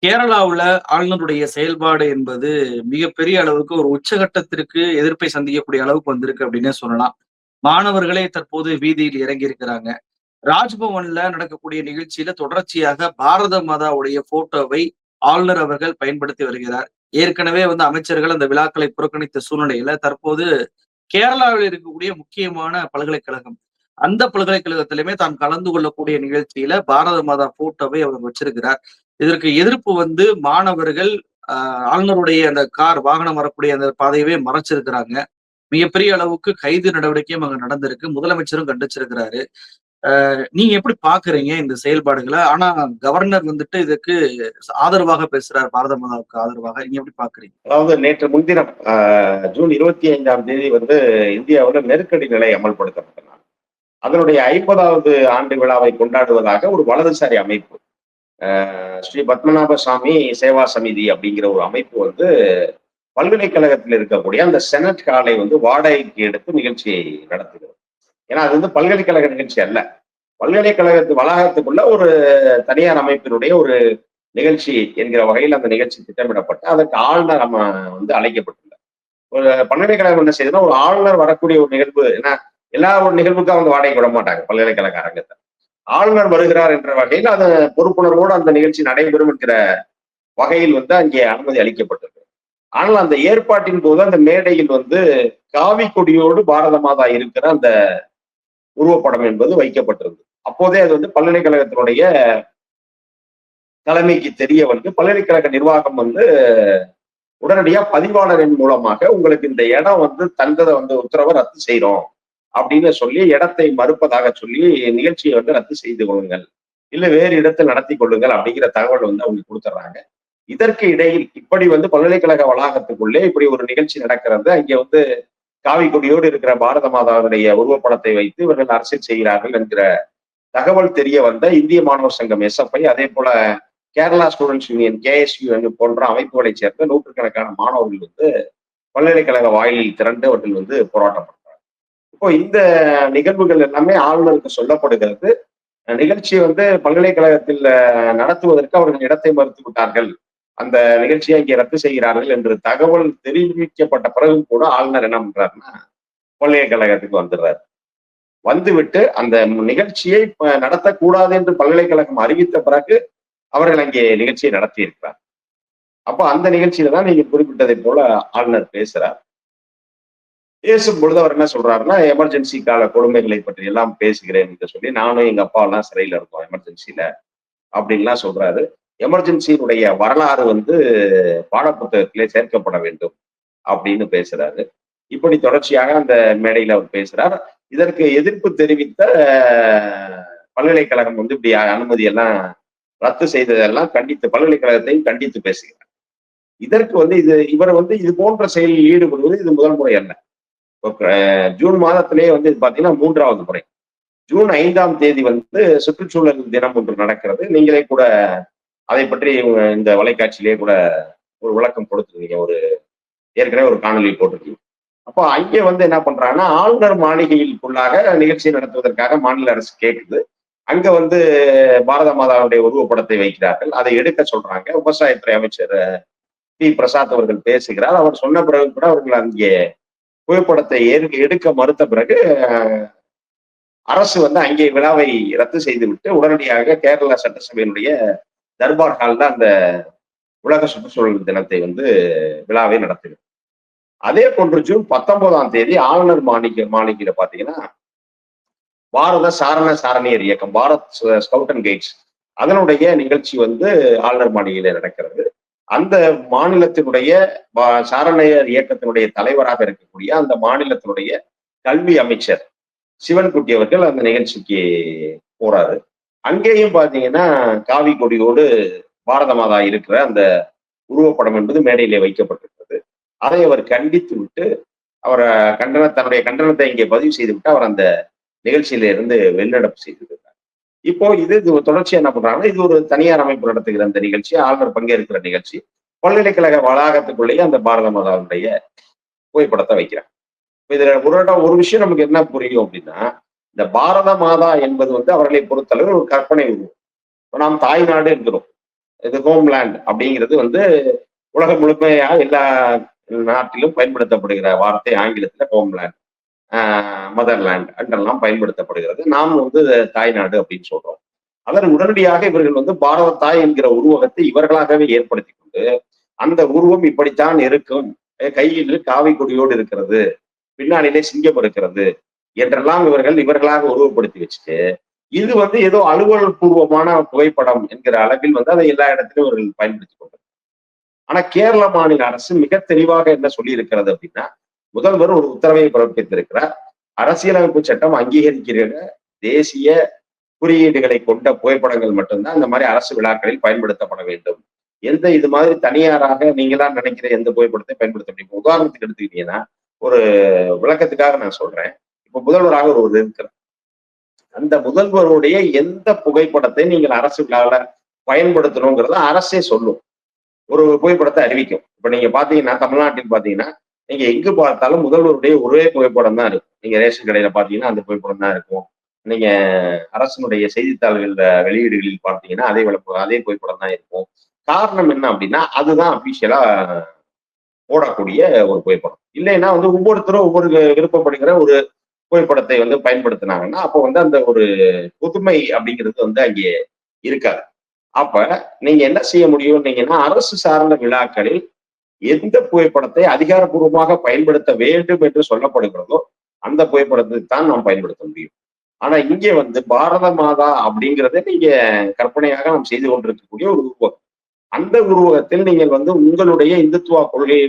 கேரளாவுல ஆளுநருடைய செயல்பாடு என்பது மிகப்பெரிய அளவுக்கு ஒரு உச்சகட்டத்திற்கு எதிர்ப்பை சந்திக்கக்கூடிய அளவுக்கு வந்திருக்கு அப்படின்னே சொல்லலாம். மாணவர்களே தற்போது வீதியில் இறங்கி இருக்கிறாங்க. ராஜ்பவன்ல நடக்கக்கூடிய நிகழ்ச்சியில தொடர்ச்சியாக பாரத மாதாவுடைய போட்டோவை ஆளுநர் அவர்கள் பயன்படுத்தி வருகிறார். ஏற்கனவே அமைச்சர்கள் அந்த விழாக்களை புறக்கணித்த சூழ்நிலையில தற்போது கேரளாவில் இருக்கக்கூடிய முக்கியமான பல்கலைக்கழகம். அந்த பல்கலைக்கழகத்திலுமே தான் கலந்து கொள்ளக்கூடிய நிகழ்ச்சியில பாரத மாதா போட்டோவை அவர் வச்சிருக்கிறார். இதற்கு எதிர்ப்பு மாணவர்கள் ஆளுநருடைய அந்த வாகனம் வரக்கூடிய அந்த பாதையவே மறைச்சிருக்கிறாங்க. மிகப்பெரிய அளவுக்கு கைது நடவடிக்கையும் அங்க நடந்திருக்கு. முதலமைச்சரும் கண்டிச்சிருக்கிறாரு. நீங்க எப்படி பார்க்குறீங்க இந்த செயல்பாடுகள? ஆனா கவர்னர் இதுக்கு ஆதரவாக பேசுறார். பாரத மாதாவுக்கு ஆதரவாக. நீங்க எப்படி பார்க்குறீங்க? அதாவது நேற்று முன்தினம் ஜூன் 25ஆம் தேதி இந்தியாவுல நெருக்கடி நிலை அமல்படுத்தப்பட்டது. அதனுடைய 50வது ஆண்டு விழாவை கொண்டாடுவதாக ஒரு வலதுசாரி அமைப்பு ஸ்ரீ பத்மநாப சாமி சேவா சமிதி அப்படிங்கிற ஒரு அமைப்பு பல்கலைக்கழகத்தில் இருக்கக்கூடிய அந்த செனட் ஹாலை வாடகைக்கு எடுத்து நிகழ்ச்சியை நடத்துகிறது. ஏன்னா அது பல்கலைக்கழக நிகழ்ச்சி அல்ல. பல்கலைக்கழகத்து வளாகத்துக்குள்ள ஒரு தனியார் அமைப்பினுடைய ஒரு நிகழ்ச்சி என்கிற வகையில் அந்த நிகழ்ச்சி திட்டமிடப்பட்டு அதற்கு ஆளுநர் அழைக்கப்பட்டுள்ளார். ஒரு பல்கலைக்கழகம் என்ன செய்யுதுன்னா, ஒரு ஆளுநர் வரக்கூடிய ஒரு நிகழ்வு, ஏன்னா எல்லா ஒரு நிகழ்வுக்கும் அவங்க வாடகை விட மாட்டாங்க பல்கலைக்கழக அரங்கத்தை. ஆளுநர் வருகிறார் என்ற வகையில் அது பொறுப்புணர்வோடு அந்த நிகழ்ச்சி நடைபெறும் என்கிற வகையில் அங்கே அனுமதி அளிக்கப்பட்டது. ஆனால் அந்த ஏற்பாட்டின் போது அந்த மேடையில் காவி கொடியோடு பாரத மாதா இருக்கிற அந்த உருவப்படம் என்பது வைக்கப்பட்டிருந்தது. அப்போதே அது பல்கலைக்கழகத்தினுடைய தலைமைக்கு தெரிய பல்கலைக்கழக நிர்வாகம் உடனடியா பதிவாளரின் மூலமாக உங்களுக்கு இந்த இடம் தந்ததை உத்தரவை ரத்து செய்யறோம் அப்படின்னு சொல்லி இடத்தை மறுப்பதாக சொல்லி நிகழ்ச்சியை ரத்து செய்து கொள்ளுங்கள், இல்ல வேறு இடத்தில் நடத்தி கொள்ளுங்கள் அப்படிங்கிற தகவல் அவங்க கொடுத்துட்றாங்க. இதற்கு இடையில் இப்படி பல்கலைக்கழக வளாகத்துக்குள்ளே இப்படி ஒரு நிகழ்ச்சி நடக்கிறது. அங்கே காவி கொடியோடு இருக்கிற பாரத மாதாவுடைய உருவப்படத்தை வைத்து இவர்கள் அரசியல் செய்கிறார்கள் என்கிற தகவல் தெரிய வந்த இந்திய மாணவர் சங்கம் எஸ்எஃப்ஐ, அதே போல கேரளா ஸ்டூடெண்ட்ஸ் யூனியன் கேஎஸ்யூ போன்ற அமைப்புகளை சேர்ந்த நூற்றுக்கணக்கான மாணவர்கள் பல்கலைக்கழக வாயிலில் திரண்டு அவர்கள் போராட்டம் பண்றாங்க. இப்போ இந்த நிகழ்வுகள் எல்லாமே ஆளுநருக்கு சொல்லப்படுகிறது. நிகழ்ச்சி பல்கலைக்கழகத்தில் நடத்துவதற்கு அவர்கள் இடத்தை மறுத்து விட்டார்கள், அந்த நிகழ்ச்சியை இங்கே ரத்து செய்கிறார்கள் என்று தகவல் தெரிவிக்கப்பட்ட பிறகு கூட ஆளுநர் என்ன பண்றாருன்னா பல்கலைக்கழகத்துக்கு வந்துடுறாரு. வந்துவிட்டு அந்த நிகழ்ச்சியை நடத்தக்கூடாது என்று பல்கலைக்கழகம் அறிவித்த பிறகு அவர்கள் அங்கே நிகழ்ச்சியை நடத்தி இருக்கிறார். அப்போ அந்த நிகழ்ச்சியில தான் நீங்க குறிப்பிட்டதை போல ஆளுநர் பேசுறார். பேசும் பொழுது அவர் என்ன சொல்றாருன்னா, எமர்ஜென்சி கால கொடுமைகளை பற்றி எல்லாம் பேசுகிறேன் என்று சொல்லி, நானும் எங்க அப்பா எல்லாம் சிறையில இருக்கோம் எமர்ஜென்சில அப்படின்லாம் சொல்றாரு. எமர்ஜென்சியினுடைய வரலாறு பாடப்புத்தகத்திலே சேர்க்கப்பட வேண்டும் அப்படின்னு பேசுறாரு. இப்படி தொடர்ச்சியாக அந்த மேடையில அவர் பேசுறார். இதற்கு எதிர்ப்பு தெரிவித்த பல்கலைக்கழகம் இப்படி அனுமதி எல்லாம் ரத்து செய்ததெல்லாம் கண்டித்து பல்கலைக்கழகத்தையும் கண்டித்து பேசுகிறார். இதற்கு இவர் இது போன்ற செயலில் ஈடுபடுவது இது முதல் முறை அல்ல. ஜூன் மாதத்திலேயே பாத்தீங்கன்னா 3வது முறை. ஜூன் 5ஆம் தேதி சுற்றுச்சூழல் தினம் ஒன்று நடக்கிறது. நீங்களே கூட அதை பற்றி இந்த வலைக்காட்சியிலேயே கூட ஒரு விளக்கம் கொடுத்துருக்கீங்க, ஏற்கனவே ஒரு காணொலி போட்டிருக்கீங்க. அப்போ அங்கே என்ன பண்றாங்கன்னா, ஆளுநர் மாளிகையிற்குள்ளாக நிகழ்ச்சி நடத்துவதற்காக மாநில அரசு கேட்குது. அங்க பாரத மாதாவுடைய உருவப்படத்தை வைக்கிறார்கள். அதை எடுக்க சொல்றாங்க. விவசாயத்துறை அமைச்சர் பி பிரசாத் அவர்கள் பேசுகிறார். அவர் சொன்ன பிறகு கூட அவர்கள் அங்கே புகைப்படத்தை எடுக்க மறுத்த பிறகு அரசு அங்கே விழாவை ரத்து செய்து விட்டு உடனடியாக கேரளா சட்டசபையினுடைய தர்பார் ஹால்ல அந்த உலக சுற்றுச்சூழல் தினத்தை விழாவை நடத்துகிறது. அதே போன்று ஜூன் 19ஆம் தேதி ஆளுநர் மாளிகையில பாத்தீங்கன்னா பாரத சாரணியர் இயக்கம், பாரத் ஸ்கவுட் அண்ட் கைட்ஸ், அதனுடைய நிகழ்ச்சி ஆளுநர் மாளிகையில நடக்கிறது. அந்த மாநிலத்தினுடைய சாரணியர் இயக்கத்தினுடைய தலைவராக இருக்கக்கூடிய அந்த மாநிலத்தினுடைய கல்வி அமைச்சர் சிவன்குட்டி அவர்கள் அந்த நிகழ்ச்சிக்கு போறாரு. அங்கேயும் பாத்தீங்கன்னா காவி கொடியோடு பாரத மாதா இருக்கிற அந்த உருவப்படம் என்பது மேடையிலே வைக்கப்பட்டிருக்கிறது. அதை அவர் கண்டித்து விட்டு அவரை தன்னுடைய கண்டனத்தை இங்கே பதிவு செய்து விட்டு அவர் அந்த நிகழ்ச்சியில இருந்து வெளிநடப்பு செய்திருக்கிறார். இப்போ இது தொடர்ச்சியா என்ன பண்றாங்கன்னா, இது ஒரு தனியார் அமைப்பு நடத்துகிற அந்த நிகழ்ச்சி, ஆளுநர் பங்கேற்கிற நிகழ்ச்சி, பல்கலைக்கழக வளாகத்துக்குள்ளேயே அந்த பாரத மாதாவுடைய புகைப்படத்தை வைக்கிறாங்க. இதுல ஒரு விஷயம் நமக்கு என்ன புரியும் அப்படின்னா, இந்த பாரத மாதா என்பது அவர்களை பொறுத்தளவு ஒரு கற்பனை உருவம். நாம் தாய்நாடு என்கிறோம். இது ஹோம்லேண்ட் அப்படிங்கிறது வந்து உலகம் முழுமையா எல்லா நாட்டிலும் பயன்படுத்தப்படுகிற வார்த்தை ஆங்கிலத்துல ஹோம்லேண்ட், மதர்லேண்ட் என்றெல்லாம் பயன்படுத்தப்படுகிறது. நாம் வந்து தாய்நாடு அப்படின்னு சொல்றோம். அதன் உடனடியாக இவர்கள் வந்து பாரத தாய் என்கிற உருவகத்தை இவர்களாகவே ஏற்படுத்தி கொண்டு அந்த உருவம் இப்படித்தான் இருக்கும், கையில் காவி கொடியோடு இருக்கிறது, பின்னாடியிலே சிங்கம் இருக்கிறது என்றெல்லாம் இவர்களாக உருவப்படுத்தி வச்சுட்டு, இது வந்து ஏதோ அலுவல் பூர்வமான புகைப்படம் என்கிற அளவில் வந்து அதை எல்லா இடத்திலும் இவர்கள் பயன்படுத்திக் கொண்டார். ஆனா கேரள மாநில அரசு மிக தெளிவாக என்ன சொல்லி இருக்கிறது அப்படின்னா, முதல்வர் ஒரு உத்தரவை பிறப்பித்திருக்கிறார். அரசியலமைப்பு சட்டம் அங்கீகரிக்கிற தேசிய குறியீடுகளை கொண்ட புகைப்படங்கள் மட்டும்தான் இந்த மாதிரி அரசு விழாக்களில் பயன்படுத்தப்பட வேண்டும். எந்த இது மாதிரி தனியாராக நீங்க தான் நினைக்கிற எந்த புகைப்படத்தை பயன்படுத்த முடியும். உதாரணத்துக்கு எடுத்துக்கிட்டீங்கன்னா, ஒரு விளக்கத்துக்காக நான் சொல்றேன். இப்ப முதல்வராக ஒருவர் இருக்கிறார். அந்த முதல்வருடைய எந்த புகைப்படத்தை நீங்கள் அரசு விழாவில பயன்படுத்தணுங்கிறத அரசே சொல்லும். ஒரு புகைப்படத்தை அறிவிக்கும். இப்ப நீங்க பாத்தீங்கன்னா, தமிழ்நாட்டில் பாத்தீங்கன்னா, நீங்க எங்கு பார்த்தாலும் முதல்வருடைய ஒரே புகைப்படம் தான் இருக்கும். நீங்க ரேஷன் கடையில பாத்தீங்கன்னா அந்த புகைப்படம் தான் இருக்கும். நீங்க அரசனுடைய செய்தித்தாள்கள் வெளியீடுகளில் பார்த்தீங்கன்னா அதே புகைப்படம் தான் இருக்கும். காரணம் என்ன அப்படின்னா, அதுதான் அபிஷியலா போடக்கூடிய ஒரு புகைப்படம். இல்லைன்னா வந்து ஒவ்வொருத்தரும் ஒவ்வொரு விருப்பப்படுகிற ஒரு புகைப்படத்தை வந்து பயன்படுத்தினாங்கன்னா, அப்போ வந்து அந்த ஒரு புதுமை அப்படிங்கிறது வந்து அங்கே இருக்காது. அப்ப நீங்க என்ன செய்ய முடியும்னீங்கன்னா, அரசு சார்ந்த விழாக்களில் எந்த புகைப்படத்தை அதிகாரப்பூர்வமாக பயன்படுத்த வேண்டும் என்று சொல்லப்படுகிறதோ, அந்த புகைப்படத்தை தான் நாம் பயன்படுத்த முடியும். ஆனா இங்கே வந்து பாரத மாதா அப்படிங்கிறத நீங்க கற்பனையாக நாம் செய்து கொண்டிருக்கக்கூடிய ஒரு உருவகம். அந்த உருவகத்தில் நீங்கள் வந்து உங்களுடைய இந்துத்துவா கொள்கையை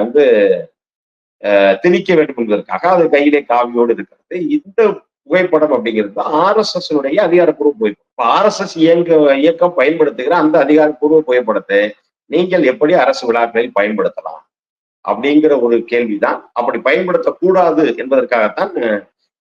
வந்து திணிக்க வேண்டும் என்பதற்காக அது கையிலே காவியோடு இருக்கிறது. இந்த புகைப்படம் அப்படிங்கிறது RSS அதிகாரப்பூர்வ புகைப்படம். இப்ப RSS இயக்கம் பயன்படுத்துகிற அந்த அதிகாரப்பூர்வ புகைப்படத்தை நீங்கள் எப்படி அரசு விழாக்களில் பயன்படுத்தலாம் அப்படிங்கிற ஒரு கேள்விதான். அப்படி பயன்படுத்தக்கூடாது என்பதற்காகத்தான்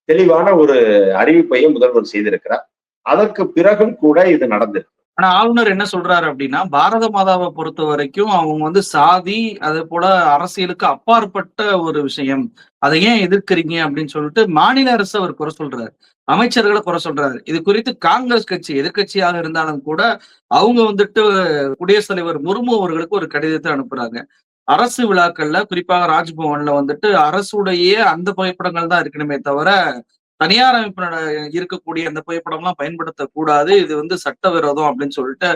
தெளிவான ஒரு அறிவிப்பையும் முதல்வர் செய்திருக்கிறார். அதற்கு பிறகும் கூட இது நடந்திருக்கு. ஆனா ஆளுநர் என்ன சொல்றாரு அப்படின்னா, பாரத மாதாவை பொறுத்த வரைக்கும் அவங்க வந்து சாதி, அதே போல அரசியலுக்கு அப்பாற்பட்ட ஒரு விஷயம். அதை ஏன் எதிர்க்கிறீங்க அப்படின்னு சொல்லிட்டு மாநில அரசு அவர் குறை சொல்றாரு. அமைச்சர்களை குறை சொல்றாரு. இது குறித்து காங்கிரஸ் கட்சி எதிர்க்கட்சியாக இருந்தாலும் கூட அவங்க வந்துட்டு குடியரசுத் தலைவர் முர்மு அவர்களுக்கு ஒரு கடிதத்தை அனுப்புறாங்க. அரசு விழாக்கள்ல குறிப்பாக ராஜ்பவன்ல வந்துட்டு அரசுடைய அந்த புகைப்படங்கள் தான் இருக்கணுமே தவிர, தனியார் அமைப்பினோட இருக்கக்கூடிய அந்த புகைப்படம்லாம் பயன்படுத்தக்கூடாது. இது வந்து சட்டவிரோதம் அப்படின்னு சொல்லிட்டு,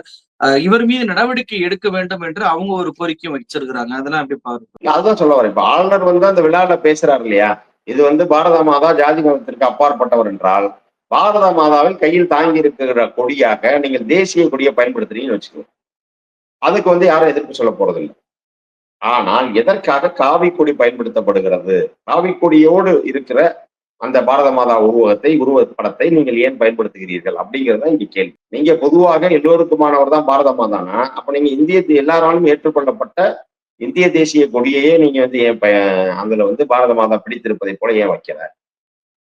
இவர் மீது நடவடிக்கை எடுக்க வேண்டும் என்று அவங்க ஒரு கோரிக்கையும் வச்சிருக்கிறாங்க. அதெல்லாம் எப்படி பாருங்க? அதுதான் சொல்ல வரேன். இப்ப ஆளுநர் வந்து அந்த விழால பேசுறாரு இல்லையா? இது வந்து பாரத மாதா ஜாதி மதத்திற்கு அப்பாற்பட்டவர் என்றால், பாரத மாதாவில் கையில் தாங்கி இருக்கிற கொடியாக நீங்கள் தேசிய கொடியை பயன்படுத்துறீங்கன்னு வச்சுக்கோங்க. அதுக்கு வந்து யாரும் எதிர்ப்பு சொல்ல போறதில்லை. ஆனால் எதற்காக காவி கொடி பயன்படுத்தப்படுகிறது? காவி கொடியோடு இருக்கிற அந்த பாரத மாதா உருவப்படத்தை நீங்கள் ஏன் பயன்படுத்துகிறீர்கள் அப்படிங்கிறது தான் இங்க கேள்வி. நீங்க பொதுவாக எல்லோருக்குமானவர் தான் பாரத மாதானா, அப்ப நீங்க எல்லாராலும் ஏற்றுக்கொள்ளப்பட்ட இந்திய தேசிய கொடியையே நீங்க வந்து ஏன் அதுல வந்து பாரத மாதா பிடித்திருப்பதை போல ஏன் வைக்கிற?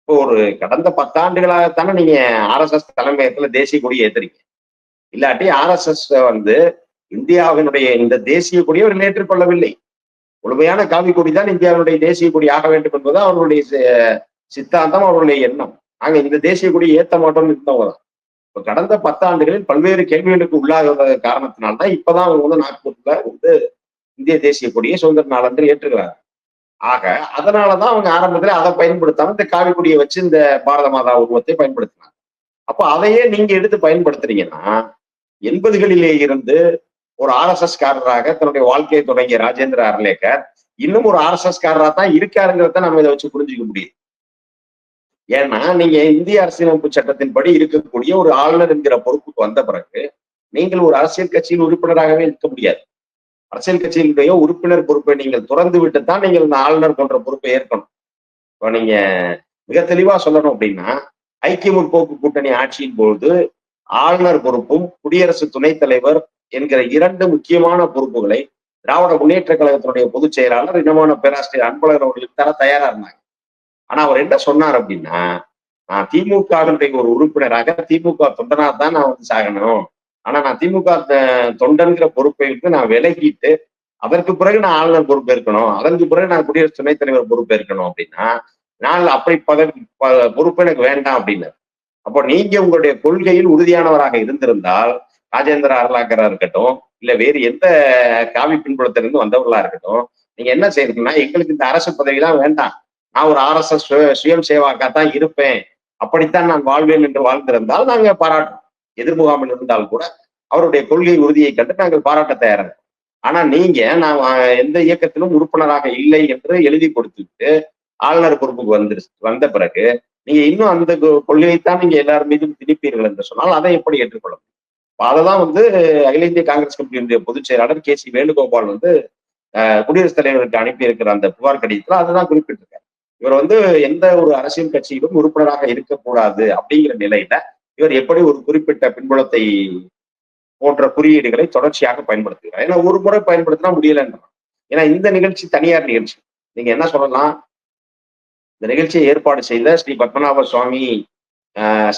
இப்போ ஒரு கடந்த 10 ஆண்டுகளாகத்தானே நீங்க RSS தலைமையகத்துல தேசிய கொடியை ஏத்துறீங்க. இல்லாட்டி RSS வந்து இந்தியாவினுடைய இந்த தேசிய கொடியை அவர்கள் ஏற்றுக்கொள்ளவில்லை. முழுமையான காவி கொடி தான் இந்தியாவுடைய தேசிய கொடி ஆக வேண்டும் என்பது அவர்களுடைய சித்தாந்தம், அவர்களுடைய எண்ணம். நாங்க இந்த தேசிய கொடியை ஏத்த மாட்டோம்னு இருந்தவங்க தான். இப்ப கடந்த 10 ஆண்டுகளில் பல்வேறு கேள்விகளுக்கு உள்ளாக காரணத்தினால்தான் இப்பதான் அவங்க வந்து நாக்பூர்ல வந்து இந்திய தேசிய கொடியை சுதந்திர நாளன்று ஏற்றுக்கிறாங்க. ஆக அதனாலதான் அவங்க ஆரம்பத்துல அதை பயன்படுத்தாம இந்த காவி கொடியை வச்சு இந்த பாரத மாதா உருவத்தை பயன்படுத்தினாங்க. அப்ப அதையே நீங்க எடுத்து பயன்படுத்துறீங்கன்னா 80களிலே இருந்து ஒரு RSS காரராக தன்னுடைய வாழ்க்கையை தொடங்கிய ராஜேந்திர அர்லேக்கர் இன்னும் ஒரு RSS காரரா தான் இருக்காருங்கிறத நம்ம இதை வச்சு புரிஞ்சுக்க முடியும். ஏன்னா நீங்க இந்திய அரசியலமைப்பு சட்டத்தின்படி இருக்கக்கூடிய ஒரு ஆளுநர் என்கிற பொறுப்புக்கு வந்த பிறகு நீங்கள் ஒரு அரசியல் கட்சியின் உறுப்பினராகவே இருக்க முடியாது. அரசியல் கட்சியினுடைய உறுப்பினர் பொறுப்பை நீங்கள் துறந்து விட்டு தான் நீங்கள் இந்த ஆளுநர் போன்ற பொறுப்பை ஏற்கணும். இப்போ நீங்க மிக தெளிவா சொல்லணும் அப்படின்னா, ஐக்கிய முற்போக்கு கூட்டணி ஆட்சியின் பொழுது ஆளுநர் பொறுப்பும் குடியரசு துணைத் தலைவர் என்கிற 2 முக்கியமான பொறுப்புகளை திராவிட முன்னேற்ற கழகத்தினுடைய பொதுச் செயலாளர் இனமான பேராசிரியர் அன்பழகன் அவர்களுக்கு தர தயாரா இருந்தாங்க. ஆனா அவர் என்ன சொன்னார் அப்படின்னா, நான் திமுகவினுடைய ஒரு உறுப்பினராக திமுக தொண்டனா தான் நான் வந்து சாகணும். ஆனா நான் திமுக தொண்டன்கிற பொறுப்பை விட்டு நான் விலகிட்டு அதற்கு பிறகு நான் ஆளுநர் பொறுப்பேற்கணும், அதற்கு பிறகு நான் குடியரசு துணைத் தலைவர் பொறுப்பேற்கணும் அப்படின்னா நான் அப்படி பொறுப்பு எனக்கு வேண்டாம் அப்படின்னு. அப்போ நீங்க உங்களுடைய கொள்கையில் உறுதியானவராக இருந்திருந்தால் ராஜேந்திர அருளாக்கரா இருக்கட்டும், இல்ல வேறு எந்த காவி பின்புலத்திலிருந்து வந்தவர்களா இருக்கட்டும், நீங்க என்ன செய்யறீங்கன்னா, எங்களுக்கு இந்த அரசு பதவிலாம் வேண்டாம். நான் ஒரு ஆர்எஸ்எஸ் சுயம் சேவாக்கா தான் இருப்பேன். அப்படித்தான் நான் வாழ்வேன் என்று வாழ்ந்திருந்தால் நாங்க பாராட்டுறோம். எதிர்முகாமில் இருந்தால் கூட அவருடைய கொள்கை உறுதியை கண்டு நாங்கள் பாராட்ட தயாராக. ஆனா நீங்க நான் எந்த இயக்கத்திலும் உறுப்பினராக இல்லை என்று எழுதி கொடுத்துட்டு ஆளுநர் பொறுப்புக்கு வந்த பிறகு நீங்க இன்னும் அந்த கொள்கையைத்தான் நீங்க எல்லார் மீதும் திணிப்பீர்கள் என்று சொன்னால் அதை எப்படி ஏற்றுக்கொள்ள முடியும்? அததான் வந்து அகில இந்திய காங்கிரஸ் கமிட்டியினுடைய பொதுச் செயலாளர் சி வேணுகோபால் வந்து குடியரசுத் தலைவருக்கு அனுப்பி இருக்கிற அந்த புகார் கடிதத்துல அதுதான் குறிப்பிட்டிருக்காரு. இவர் வந்து எந்த ஒரு அரசியல் கட்சியிலும் உறுப்பினராக இருக்கக்கூடாது அப்படிங்கிற நிலையில இவர் எப்படி ஒரு குறிப்பிட்ட பின்புலத்தை போன்ற குறியீடுகளை தொடர்ச்சியாக பயன்படுத்துகிறார். ஏன்னா ஒரு முறை பயன்படுத்தினா முடியலன்றான். ஏன்னா இந்த நிகழ்ச்சி தனியார் நிகழ்ச்சி. நீங்க என்ன சொல்லலாம், இந்த நிகழ்ச்சியை ஏற்பாடு செய்த ஸ்ரீ பத்மநாப சுவாமி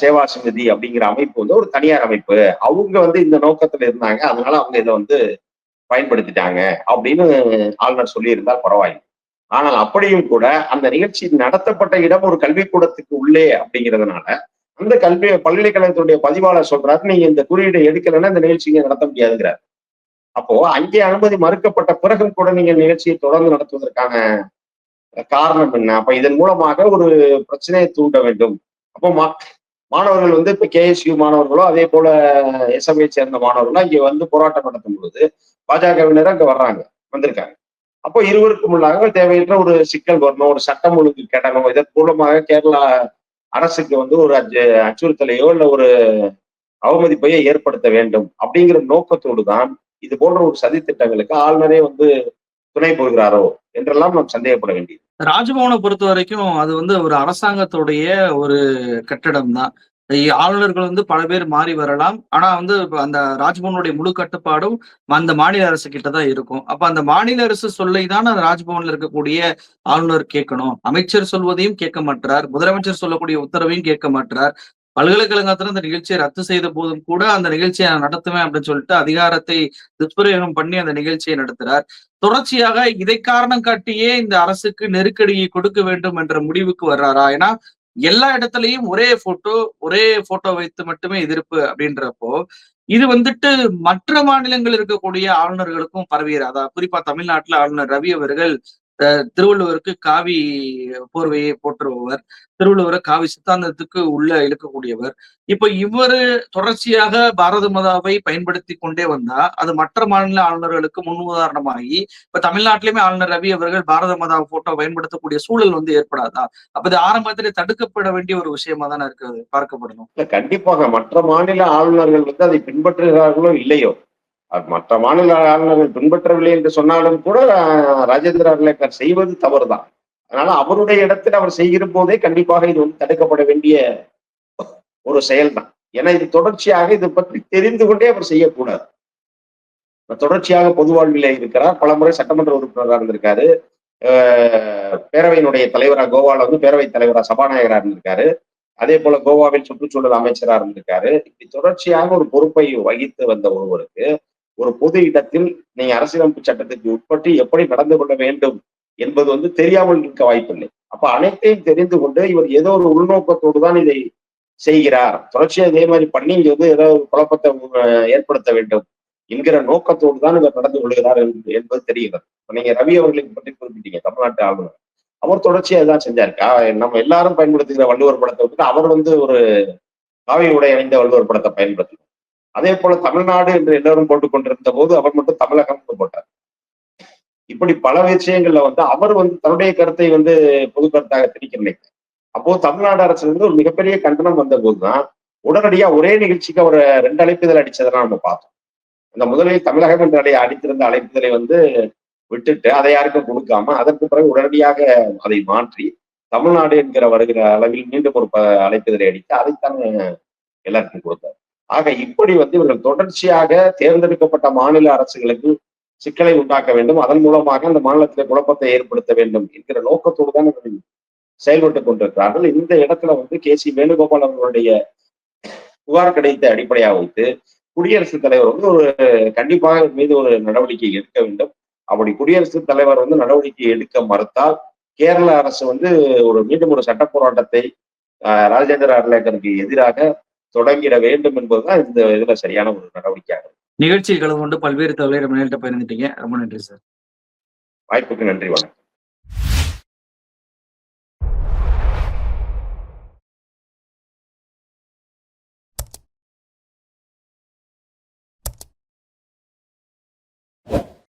சேவா சமிதி அப்படிங்கிற அமைப்பு வந்து ஒரு தனியார் அமைப்பு. அவங்க வந்து இந்த நோக்கத்துல இருந்தாங்க. அதனால அவங்க இதை வந்து பயன்படுத்திட்டாங்க அப்படின்னு ஆளுநர் சொல்லியிருந்தால் பரவாயில்லை. ஆனால் அப்படியும் கூட அந்த நிகழ்ச்சி நடத்தப்பட்ட இடம் ஒரு கல்விக்கூடத்துக்கு உள்ளே அப்படிங்கிறதுனால அந்த பல்கலைக்கழகத்துடைய பதிவாளர் சொல்றாரு, நீங்க இந்த குறியீடை எடுக்கலைன்னா இந்த நிகழ்ச்சியை நடத்த முடியாதுங்கிறார். அப்போ அங்கே அனுமதி மறுக்கப்பட்ட பிறகும் கூட நீங்க நிகழ்ச்சியை தொடர்ந்து நடத்துவதற்கான காரணம் என்ன? அப்ப இதன் மூலமாக ஒரு பிரச்சனையை தூண்ட வேண்டும். அப்போ மாணவர்கள் வந்து இப்ப கேஎஸ்யூ மாணவர்களோ அதே போல எஸ்எம்ஐ சேர்ந்த மாணவர்களோ இங்க வந்து போராட்டம் நடத்தும் பொழுது பாஜகவினர் அங்க வந்திருக்காங்க. அப்போ இருவருக்கும் உள்ளாக தேவையற்ற ஒரு சிக்கல் வரணும், ஒரு சட்டம் ஒழுங்கு கெடணும். இதன் மூலமாக கேரளா அரசுக்கு வந்து ஒரு அச்சுறுத்தலையோ இல்ல ஒரு அவமதிப்பையோ ஏற்படுத்த வேண்டும் அப்படிங்கிற நோக்கத்தோடு தான் இது போன்ற ஒரு சதி திட்டங்களுக்கு ஆளுநரே வந்து துணை போகிறாரோ என்றெல்லாம் நாம் சந்தேகப்பட வேண்டியது. ராஜ்பவனை பொறுத்த வரைக்கும் அது வந்து ஒரு அரசாங்கத்துடைய ஒரு கட்டடம் தான். ஆளுநர்கள் வந்து பல பேர் மாறி வரலாம். ஆனா வந்து அந்த ராஜ்பவனுடைய முழு கட்டுப்பாடும் அந்த மாநில அரசு கிட்ட தான் இருக்கும். அப்ப அந்த மாநில அரசு சொல்லை தான் அந்த ராஜ்பவன்ல இருக்கக்கூடிய ஆளுநர் கேட்கணும். அமைச்சர் சொல்வதையும் கேட்க மாட்டார். முதலமைச்சர் சொல்லக்கூடிய உத்தரவையும் கேட்க மாட்டார். பல்கலைக்கழகத்துல அந்த நிகழ்ச்சியை ரத்து செய்த போதும் கூட அந்த நிகழ்ச்சியை நான் நடத்துவேன் அப்படின்னு சொல்லிட்டு அதிகாரத்தை துஷ்பிரயோகம் பண்ணி அந்த நிகழ்ச்சியை நடத்துறார். தொடர்ச்சியாக இதை காரணம் காட்டியே இந்த அரசுக்கு நெருக்கடியை கொடுக்க வேண்டும் என்ற முடிவுக்கு வர்றாரா? ஏன்னா எல்லா இடத்துலயும் ஒரே போட்டோ வைத்து மட்டுமே எதிர்ப்பு அப்படின்றப்போ, இது வந்துட்டு மற்ற மாநிலங்கள் இருக்கக்கூடிய ஆளுநர்களுக்கும் பரவுகிறதா? குறிப்பா தமிழ்நாட்டுல ஆளுநர் ரவி அவர்கள் திருவள்ளுவருக்கு காவி போர்வையை போற்றுபவர். திருவள்ளுவர காவி சித்தாந்தத்துக்கு உள்ள இழுக்கக்கூடியவர். இப்ப இவரு தொடர்ச்சியாக பாரத மாதாவை பயன்படுத்திக் கொண்டே வந்தா, அது மற்ற மாநில ஆளுநர்களுக்கு முன்னுதாரணமாகி, இப்ப தமிழ்நாட்டிலுமே ஆளுநர் ரவி அவர்கள் பாரத மாதா போட்டோ பயன்படுத்தக்கூடிய சூழல் வந்து ஏற்படாதா? அப்ப இது ஆரம்பத்திலே தடுக்கப்பட வேண்டிய ஒரு விஷயமா தானே இருக்கு அது பார்க்கப்படணும். இல்ல கண்டிப்பாக மற்ற மாநில ஆளுநர்கள் வந்து அதை பின்பற்றுகிறார்களோ இல்லையோ, மற்ற மாநில ஆளுநர்கள் பின்பற்றவில்லை என்று சொன்னாலும் கூட ராஜேந்திர அர்லேக்கர் செய்வது தவறுதான். அதனால அவருடைய இடத்தில் அவர் செய்கிற போதே கண்டிப்பாக இது வந்து தடுக்கப்பட வேண்டிய ஒரு செயல்தான். ஏன்னா இது தொடர்ச்சியாக இதை பற்றி தெரிந்து கொண்டே அவர் செய்யக்கூடாது. தொடர்ச்சியாக பொது வாழ்விலே இருக்கிறார். பலமுறை சட்டமன்ற உறுப்பினராக இருந்திருக்காரு. பேரவையினுடைய தலைவரா கோவால வந்து பேரவைத் தலைவரா சபாநாயகராக இருந்திருக்காரு. அதே போல கோவாவில் சுற்றுச்சூழல் அமைச்சரா இருந்திருக்காரு. இப்படி தொடர்ச்சியாக ஒரு பொறுப்பை வகித்து வந்த ஒருவருக்கு ஒரு பொது இடத்தில் நீங்க அரசியலமைப்பு சட்டத்துக்கு உட்பட்டு எப்படி நடந்து கொள்ள வேண்டும் என்பது வந்து தெரியாமல் இருக்க வாய்ப்பில்லை. அப்ப அனைத்தையும் தெரிந்து கொண்டு இவர் ஏதோ ஒரு உள்நோக்கத்தோடு தான் இதை செய்கிறார். தொடர்ச்சியா இதே மாதிரி பண்ணி இங்க வந்து ஏதோ ஒரு குழப்பத்தை ஏற்படுத்த வேண்டும் என்கிற நோக்கத்தோடு தான் இவர் நடந்து கொள்கிறார் என்பது தெரிகிறது. நீங்க ரவி அவர்களை பற்றி குறிப்பிட்டீங்க, தமிழ்நாட்டு ஆளுநர். அவர் தொடர்ச்சியா இதான் செஞ்சாரு. நம்ம எல்லாரும் பயன்படுத்துகிற வள்ளுவர் படத்தை விட்டு அவர் வந்து ஒரு காவி உடை அணிந்த வள்ளுவர் படத்தை பயன்படுத்தினார். அதே போல தமிழ்நாடு என்று எல்லாரும் போட்டுக் கொண்டிருந்த போது அவர் மட்டும் தமிழகம் போட்டார். இப்படி பல விஷயங்கள்ல வந்து அவர் வந்து தன்னுடைய கருத்தை வந்து பொது கருத்தாக திணிக்க நினைத்தார். அப்போ தமிழ்நாடு அரசு வந்து ஒரு மிகப்பெரிய கண்டனம் வந்த போதுதான் உடனடியா ஒரே நிகழ்ச்சிக்கு அவர் 2 அழைப்புதல் அடிச்சதெல்லாம் நம்ம பார்த்தோம். அந்த முதலில் தமிழகம் என்று அடித்திருந்த அழைப்புதலை வந்து விட்டுட்டு அதை யாருக்கும் கொடுக்காம அதற்கு பிறகு உடனடியாக அதை மாற்றி தமிழ்நாடு என்கிற வருகிற அளவில் மீண்டும் ஒரு அழைப்புதலை அடித்து அதைத்தான் எல்லாருக்கும் கொடுத்தார். ஆக இப்படி வந்து இவர்கள் தொடர்ச்சியாக தேர்ந்தெடுக்கப்பட்ட மாநில அரசுகளுக்கு சிக்கலை உண்டாக்க வேண்டும், அதன் மூலமாக அந்த மாநிலத்தில் குழப்பத்தை ஏற்படுத்த வேண்டும் என்கிற நோக்கத்தோடு தான் இவர்கள் செயல்பட்டுக் கொண்டிருக்கிறார்கள். இந்த இடத்துல வந்து சி வேணுகோபால் அவர்களுடைய புகார் கடிதத்தை அடிப்படையாக வைத்து குடியரசுத் தலைவர் வந்து ஒரு கண்டிப்பாக மீது ஒரு நடவடிக்கை எடுக்க வேண்டும். அப்படி குடியரசுத் தலைவர் வந்து நடவடிக்கை எடுக்க மறுத்தால் கேரள அரசு வந்து மீண்டும் ஒரு சட்ட போராட்டத்தை ராஜேந்திர அர்லேக்கருக்கு எதிராக தொடங்கிட வேண்டும் என்பதுதான் இந்த இதுல சரியான ஒரு நடவடிக்கையாகும். நிகழ்ச்சியில் கலந்து கொண்டு பல்வேறு தகவலை நம்ம நேரிட்ட பகிர்ந்துட்டீங்க. ரொம்ப நன்றி சார். வாய்ப்புக்கு நன்றி. வணக்கம்.